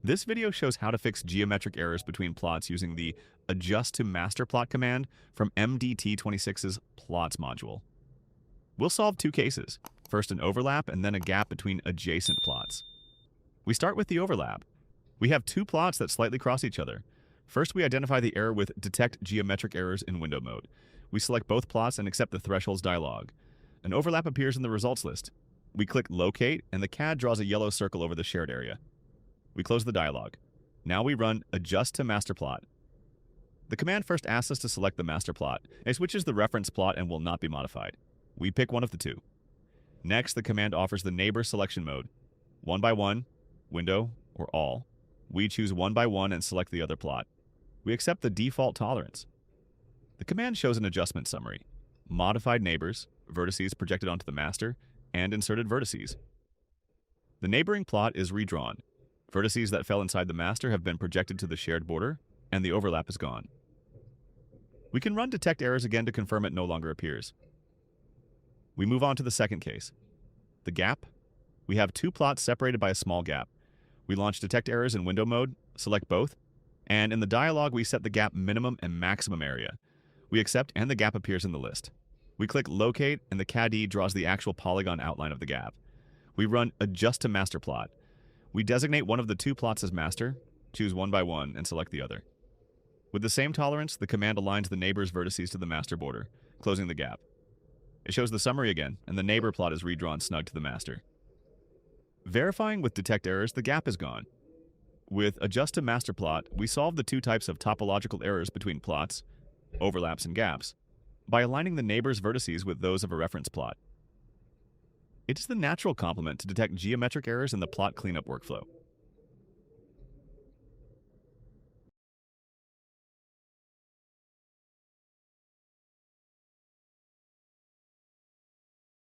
This video shows how to fix geometric errors between plots using the Adjust to Master Plot command from MDT26's Plots module. We'll solve two cases, first an overlap and then a gap between adjacent plots. We start with the overlap. We have two plots that slightly cross each other. First, we identify the error with Detect Geometric Errors in window mode. We select both plots and accept the thresholds dialog. An overlap appears in the results list. We click Locate, and the CAD draws a yellow circle over the shared area. We close the dialog. Now we run Adjust to Master Plot. The command first asks us to select the master plot. It switches the reference plot and will not be modified. We pick one of the two. Next, the command offers the neighbor selection mode. 1 by 1, window, or all. We choose 1 by 1 and select the other plot. We accept the default tolerance. The command shows an adjustment summary. Modified neighbors, vertices projected onto the master, and inserted vertices. The neighboring plot is redrawn. Vertices that fell inside the master have been projected to the shared border, and the overlap is gone. We can run Detect Errors again to confirm it no longer appears. We move on to the second case. The gap. We have two plots separated by a small gap. We launch Detect Errors in window mode, select both, and in the dialog we set the gap minimum and maximum area. We accept and the gap appears in the list. We click Locate and the CAD draws the actual polygon outline of the gap. We run Adjust to Master Plot. We designate one of the two plots as master, choose 1 by 1, and select the other. With the same tolerance, the command aligns the neighbor's vertices to the master border, closing the gap. It shows the summary again, and the neighbor plot is redrawn snug to the master. Verifying with Detect Errors, the gap is gone. With Adjust to Master Plot, we solve the two types of topological errors between plots, overlaps and gaps, by aligning the neighbor's vertices with those of a reference plot. It is the natural complement to detect geometric errors in the plot cleanup workflow.